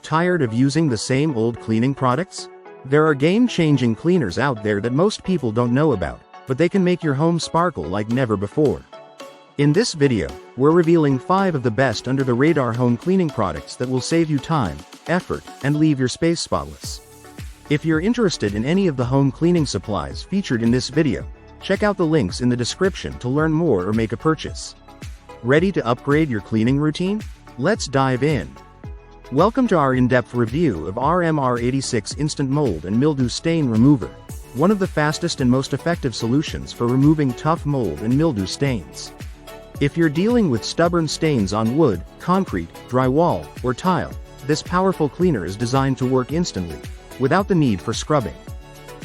Tired of using the same old cleaning products? There are game-changing cleaners out there that most people don't know about, but they can make your home sparkle like never before. In this video, we're revealing 5 of the best under-the-radar home cleaning products that will save you time, effort, and leave your space spotless. If you're interested in any of the home cleaning supplies featured in this video, check out the links in the description to learn more or make a purchase. Ready to upgrade your cleaning routine? Let's dive in. Welcome to our in-depth review of RMR86 Instant Mold and Mildew Stain Remover, one of the fastest and most effective solutions for removing tough mold and mildew stains. If you're dealing with stubborn stains on wood, concrete, drywall, or tile, this powerful cleaner is designed to work instantly, without the need for scrubbing.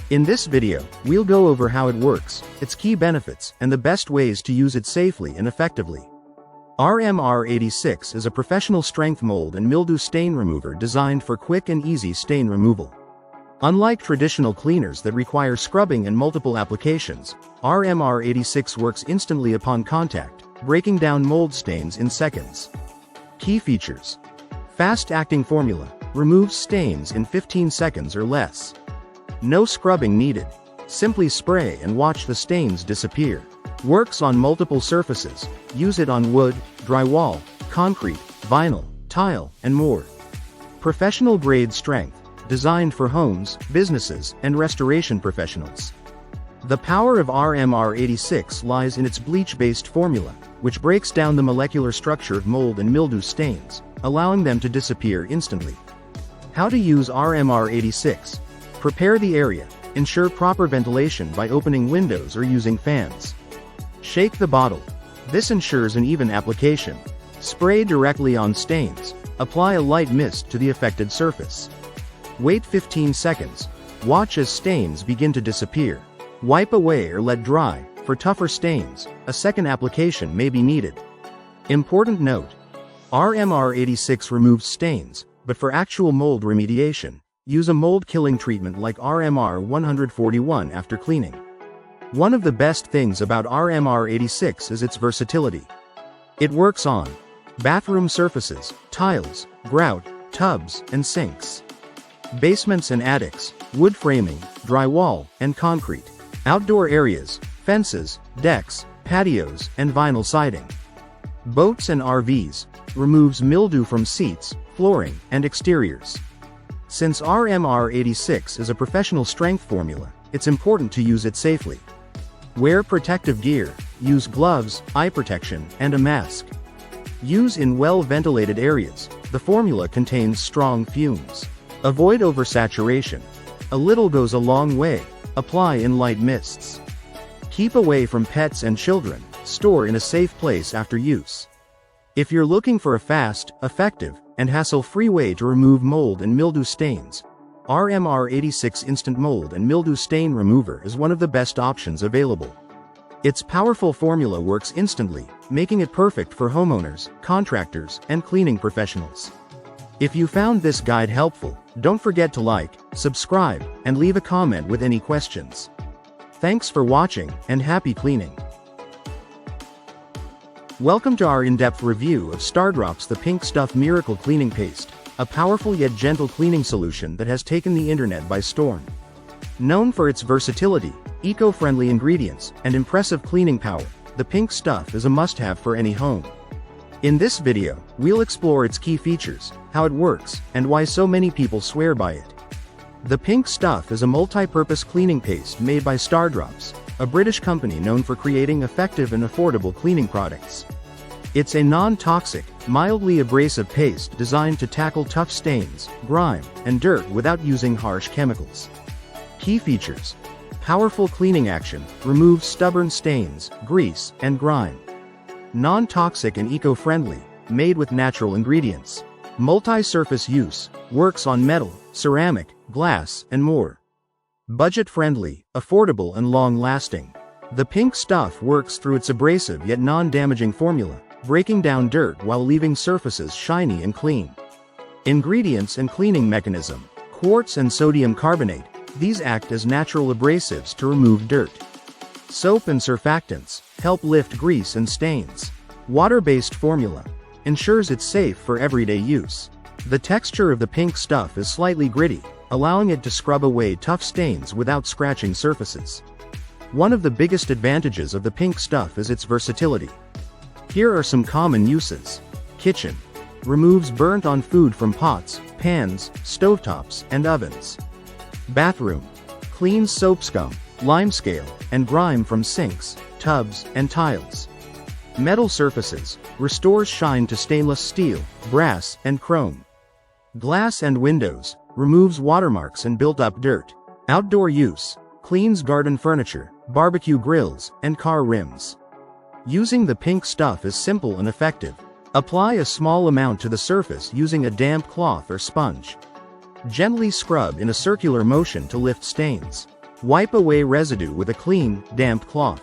In this video, we'll go over how it works, its key benefits, and the best ways to use it safely and effectively. RMR86 is a professional strength mold and mildew stain remover designed for quick and easy stain removal. Unlike traditional cleaners that require scrubbing and multiple applications, RMR86 works instantly upon contact, breaking down mold stains in seconds. Key features: fast-acting formula, removes stains in 15 seconds or less. No scrubbing needed. Simply spray and watch the stains disappear. Works on multiple surfaces. Use it on wood, drywall, concrete, vinyl, tile, and more. Professional grade strength, designed for homes, businesses, and restoration professionals. The power of RMR86 lies in its bleach-based formula, which breaks down the molecular structure of mold and mildew stains, allowing them to disappear instantly. How to use RMR86. Prepare the area. Ensure proper ventilation by opening windows or using fans. Shake the bottle. This ensures an even application. Spray directly on stains. Apply a light mist to the affected surface. Wait 15 seconds. Watch as stains begin to disappear. Wipe away or let dry. For tougher stains, a second application may be needed. Important note: RMR86 removes stains, but for actual mold remediation, use a mold-killing treatment like RMR141 after cleaning. One of the best things about RMR86 is its versatility. It works on bathroom surfaces, tiles, grout, tubs, and sinks, basements and attics, wood framing, drywall, and concrete, outdoor areas, fences, decks, patios, and vinyl siding, boats and RVs, removes mildew from seats, flooring, and exteriors. Since RMR86 is a professional strength formula, it's important to use it safely. Wear protective gear, use gloves, eye protection, and a mask. Use in well-ventilated areas. The formula contains strong fumes. Avoid oversaturation. A little goes a long way. Apply in light mists. Keep away from pets and children. Store in a safe place after use. If you're looking for a fast, effective, and hassle-free way to remove mold and mildew stains, RMR86 Instant Mold and Mildew Stain Remover is one of the best options available. Its powerful formula works instantly, making it perfect for homeowners, contractors, and cleaning professionals. If you found this guide helpful, don't forget to like, subscribe, and leave a comment with any questions. Thanks for watching, and happy cleaning! Welcome to our in-depth review of Stardrops The Pink Stuff Miracle Cleaning Paste, a powerful yet gentle cleaning solution that has taken the internet by storm. Known for its versatility, eco-friendly ingredients, and impressive cleaning power, the Pink Stuff is a must-have for any home. In this video, we'll explore its key features, how it works, and why so many people swear by it. The Pink Stuff is a multi-purpose cleaning paste made by Stardrops, a British company known for creating effective and affordable cleaning products. It's a non-toxic, mildly abrasive paste designed to tackle tough stains, grime, and dirt without using harsh chemicals. Key features: powerful cleaning action, removes stubborn stains, grease, and grime. Non-toxic and eco-friendly, made with natural ingredients. Multi-surface use, works on metal, ceramic, glass, and more. Budget-friendly, affordable, and long-lasting. The Pink Stuff works through its abrasive yet non-damaging formula, breaking down dirt while leaving surfaces shiny and clean. Ingredients and cleaning mechanism: quartz and sodium carbonate. These act as natural abrasives to remove dirt. Soap and surfactants help lift grease and stains. Water-based formula ensures it's safe for everyday use. The texture of the pink stuff is slightly gritty, allowing it to scrub away tough stains without scratching surfaces. One of the biggest advantages of the pink stuff is its versatility. Here are some common uses. Kitchen. Removes burnt-on food from pots, pans, stovetops, and ovens. Bathroom. Cleans soap scum, limescale, and grime from sinks, tubs, and tiles. Metal surfaces. Restores shine to stainless steel, brass, and chrome. Glass and windows. Removes watermarks and built-up dirt. Outdoor use. Cleans garden furniture, barbecue grills, and car rims. Using the pink stuff is simple and effective. Apply a small amount to the surface using a damp cloth or sponge. Gently scrub in a circular motion to lift stains. Wipe away residue with a clean, damp cloth.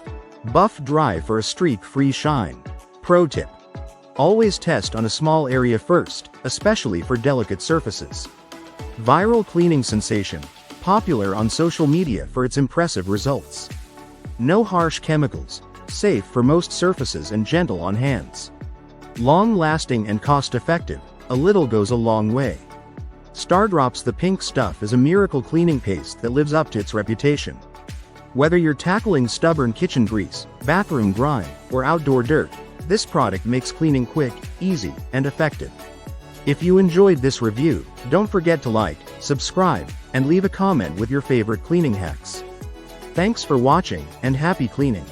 Buff dry for a streak-free shine. Pro tip. Always test on a small area first, especially for delicate surfaces. Viral cleaning sensation. Popular on social media for its impressive results. No harsh chemicals. Safe for most surfaces and gentle on hands. Long-lasting and cost-effective. A little goes a long way. Stardrops the pink stuff is a miracle cleaning paste that lives up to its reputation. Whether you're tackling stubborn kitchen grease, bathroom grime, or outdoor dirt, this product makes cleaning quick, easy, and effective. If you enjoyed this review, don't forget to like, subscribe, and leave a comment with your favorite cleaning hacks. Thanks for watching, and happy cleaning.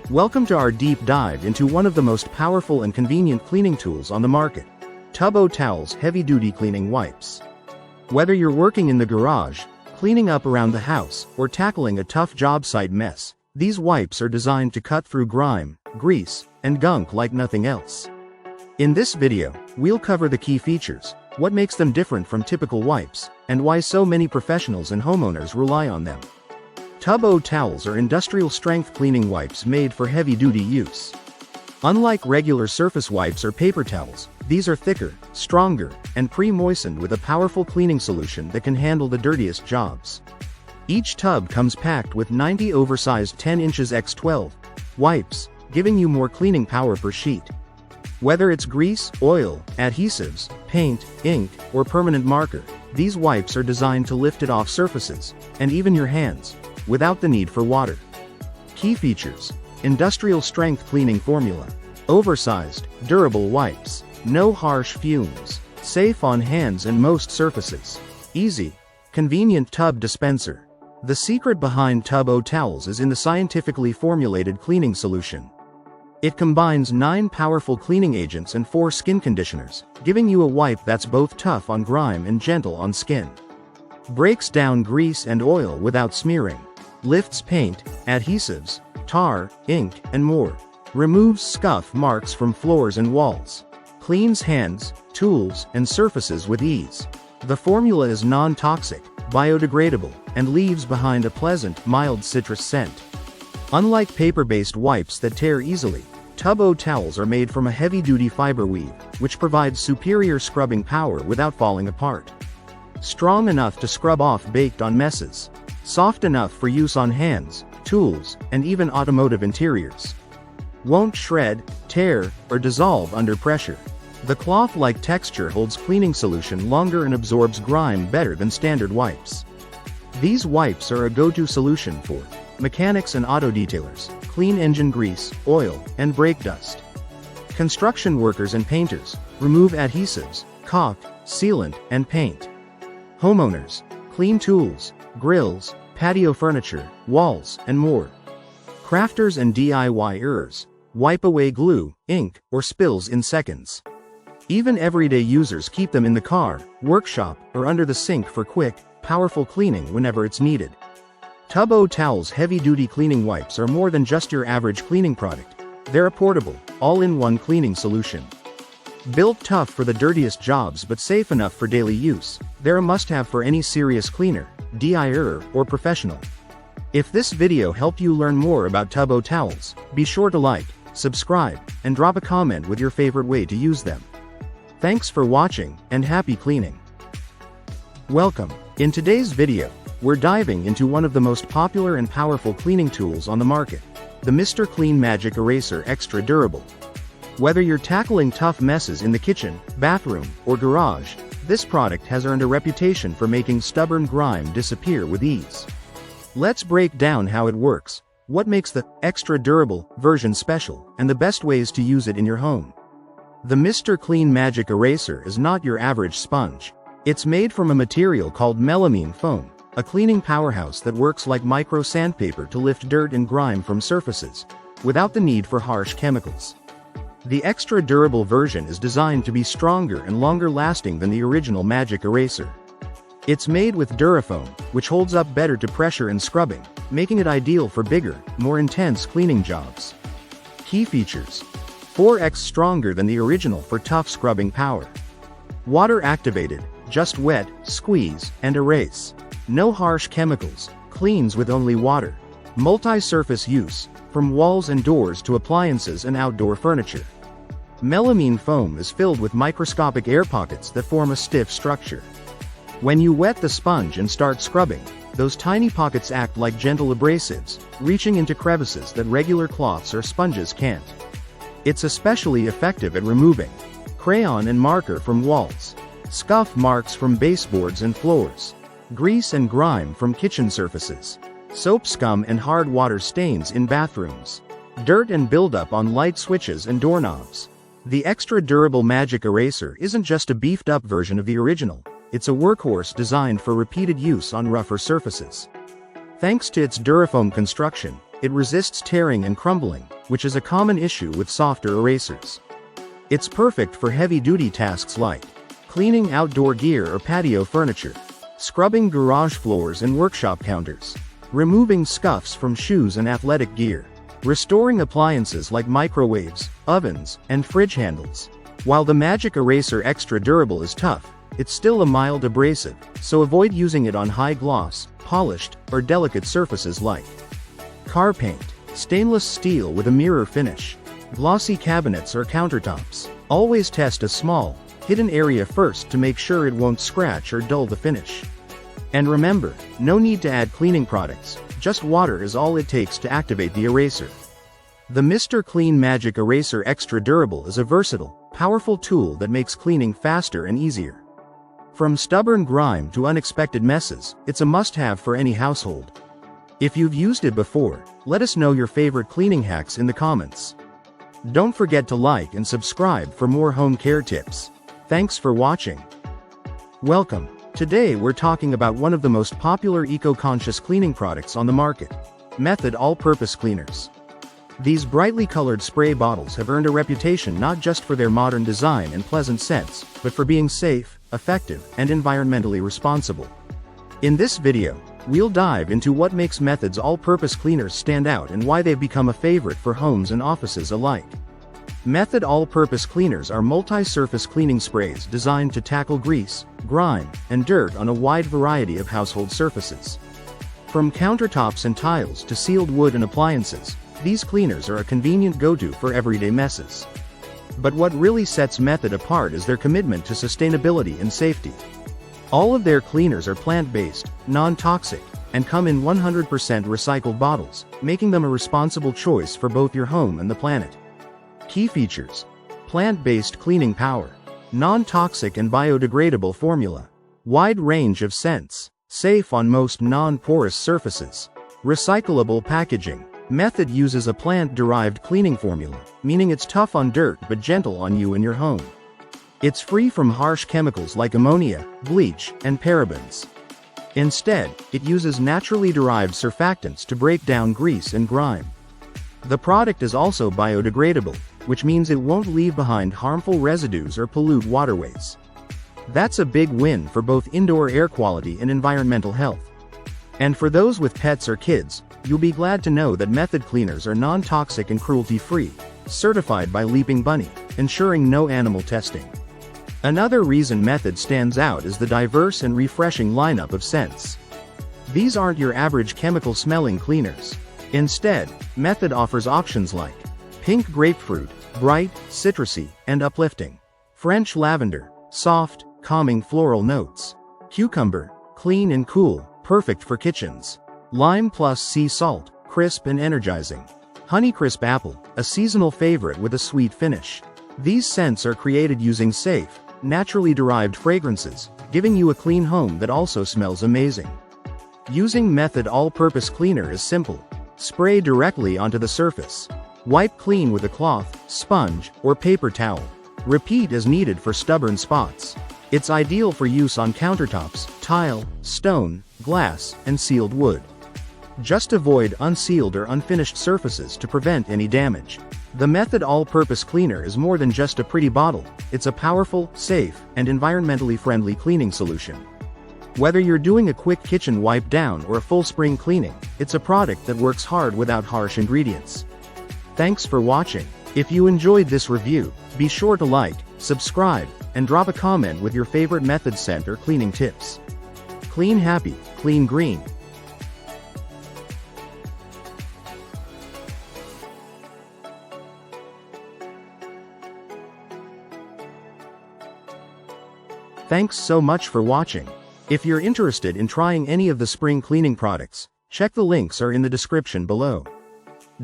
Welcome to our deep dive into one of the most powerful and convenient cleaning tools on the market. Tub-O Towels Heavy-Duty Cleaning Wipes. Whether you're working in the garage, cleaning up around the house, or tackling a tough job site mess, these wipes are designed to cut through grime, grease, and gunk like nothing else. In this video, we'll cover the key features, what makes them different from typical wipes, and why so many professionals and homeowners rely on them. Tub-O Towels are industrial-strength cleaning wipes made for heavy-duty use. Unlike regular surface wipes or paper towels, these are thicker, stronger, and pre-moistened with a powerful cleaning solution that can handle the dirtiest jobs. Each tub comes packed with 90 oversized 10 inches x 12 wipes, giving you more cleaning power per sheet. Whether it's grease, oil, adhesives, paint, ink, or permanent marker, these wipes are designed to lift it off surfaces, and even your hands, without the need for water. Key features. Industrial strength cleaning formula. Oversized, durable wipes. No harsh fumes. Safe on hands and most surfaces. Easy, convenient tub dispenser. The secret behind Tub-O Towels is in the scientifically formulated cleaning solution. It combines 9 powerful cleaning agents and 4 skin conditioners, giving you a wipe that's both tough on grime and gentle on skin. Breaks down grease and oil without smearing. Lifts paint, adhesives, tar, ink, and more. Removes scuff marks from floors and walls. Cleans hands, tools, and surfaces with ease. The formula is non-toxic, biodegradable, and leaves behind a pleasant, mild citrus scent. Unlike paper-based wipes that tear easily, Tub-O Towels are made from a heavy-duty fiber weave, which provides superior scrubbing power without falling apart. Strong enough to scrub off baked-on messes. Soft enough for use on hands, tools, and even automotive interiors. Won't shred, tear, or dissolve under pressure. The cloth-like texture holds cleaning solution longer and absorbs grime better than standard wipes. These wipes are a go-to solution for mechanics and auto detailers, clean engine grease, oil, and brake dust. Construction workers and painters, remove adhesives, caulk, sealant, and paint. Homeowners, clean tools, grills, patio furniture, walls, and more. Crafters and DIYers, wipe away glue, ink, or spills in seconds. Even everyday users keep them in the car, workshop, or under the sink for quick, powerful cleaning whenever it's needed. Tub-O Towels heavy-duty cleaning wipes are more than just your average cleaning product. They're a portable, all-in-one cleaning solution. Built tough for the dirtiest jobs but safe enough for daily use, they're a must-have for any serious cleaner, DIYer, or professional. If this video helped you learn more about Tub-O Towels, be sure to like, subscribe, and drop a comment with your favorite way to use them. Thanks for watching, and happy cleaning. Welcome. In today's video, we're diving into one of the most popular and powerful cleaning tools on the market, the Mr. Clean Magic Eraser Extra Durable. Whether you're tackling tough messes in the kitchen, bathroom, or garage, this product has earned a reputation for making stubborn grime disappear with ease. Let's break down how it works, what makes the extra durable version special, and the best ways to use it in your home. The Mr. Clean Magic Eraser is not your average sponge. It's made from a material called melamine foam, a cleaning powerhouse that works like micro sandpaper to lift dirt and grime from surfaces, without the need for harsh chemicals. The extra durable version is designed to be stronger and longer lasting than the original Magic Eraser. It's made with Durafoam, which holds up better to pressure and scrubbing, making it ideal for bigger, more intense cleaning jobs. Key features: 4x stronger than the original for tough scrubbing power. Water activated, just wet, squeeze, and erase. No harsh chemicals, cleans with only water. Multi-surface use, from walls and doors to appliances and outdoor furniture. Melamine foam is filled with microscopic air pockets that form a stiff structure. When you wet the sponge and start scrubbing, those tiny pockets act like gentle abrasives, reaching into crevices that regular cloths or sponges can't. It's especially effective at removing crayon and marker from walls, scuff marks from baseboards and floors, grease and grime from kitchen surfaces, soap scum and hard water stains in bathrooms, dirt and buildup on light switches and doorknobs. The extra durable Magic Eraser isn't just a beefed-up version of the original, it's a workhorse designed for repeated use on rougher surfaces. Thanks to its Durafoam construction, it resists tearing and crumbling, which is a common issue with softer erasers. It's perfect for heavy-duty tasks like cleaning outdoor gear or patio furniture, scrubbing garage floors and workshop counters, removing scuffs from shoes and athletic gear, restoring appliances like microwaves, ovens, and fridge handles. While the Magic Eraser Extra Durable is tough, it's still a mild abrasive, so avoid using it on high-gloss, polished, or delicate surfaces like car paint, stainless steel with a mirror finish, glossy cabinets or countertops. Always test a small, hidden area first to make sure it won't scratch or dull the finish. And remember, no need to add cleaning products, just water is all it takes to activate the eraser. The Mr. Clean Magic Eraser Extra Durable is a versatile, powerful tool that makes cleaning faster and easier. From stubborn grime to unexpected messes, it's a must-have for any household. If you've used it before, let us know your favorite cleaning hacks in the comments. Don't forget to like and subscribe for more home care tips. Thanks for watching. Welcome. Today we're talking about one of the most popular eco-conscious cleaning products on the market, Method All-Purpose Cleaners. These brightly colored spray bottles have earned a reputation not just for their modern design and pleasant scents, but for being safe, effective, and environmentally responsible. In this video, we'll dive into what makes Method's all-purpose cleaners stand out and why they've become a favorite for homes and offices alike. Method all-purpose cleaners are multi-surface cleaning sprays designed to tackle grease, grime, and dirt on a wide variety of household surfaces. From countertops and tiles to sealed wood and appliances, these cleaners are a convenient go-to for everyday messes. But what really sets Method apart is their commitment to sustainability and safety. All of their cleaners are plant-based, non-toxic, and come in 100% recycled bottles, making them a responsible choice for both your home and the planet. Key features: plant-based cleaning power, non-toxic and biodegradable formula, wide range of scents, safe on most non-porous surfaces, recyclable packaging. Method uses a plant-derived cleaning formula, meaning it's tough on dirt but gentle on you and your home. It's free from harsh chemicals like ammonia, bleach, and parabens. Instead, it uses naturally derived surfactants to break down grease and grime. The product is also biodegradable, which means it won't leave behind harmful residues or pollute waterways. That's a big win for both indoor air quality and environmental health. And for those with pets or kids, you'll be glad to know that Method cleaners are non-toxic and cruelty-free, certified by Leaping Bunny, ensuring no animal testing. Another reason Method stands out is the diverse and refreshing lineup of scents. These aren't your average chemical-smelling cleaners. Instead, Method offers options like pink grapefruit, bright, citrusy, and uplifting; French lavender, soft, calming floral notes; cucumber, clean and cool, perfect for kitchens; lime plus sea salt, crisp and energizing; Honeycrisp Apple, a seasonal favorite with a sweet finish. These scents are created using safe, naturally derived fragrances, giving you a clean home that also smells amazing. Using Method All-Purpose Cleaner is simple. Spray directly onto the surface. Wipe clean with a cloth, sponge, or paper towel. Repeat as needed for stubborn spots. It's ideal for use on countertops, tile, stone, glass, and sealed wood. Just avoid unsealed or unfinished surfaces to prevent any damage. The Method All-Purpose Cleaner is more than just a pretty bottle, it's a powerful, safe, and environmentally friendly cleaning solution. Whether you're doing a quick kitchen wipe down or a full spring cleaning, it's a product that works hard without harsh ingredients. Thanks for watching. If you enjoyed this review, be sure to like, subscribe, and drop a comment with your favorite method scent or cleaning tips. Clean happy, clean green. Thanks so much for watching. If you're interested in trying any of the spring cleaning products, check the links are in the description below.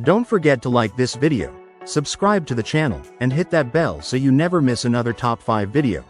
Don't forget to like this video, subscribe to the channel, and hit that bell so you never miss another top 5 video.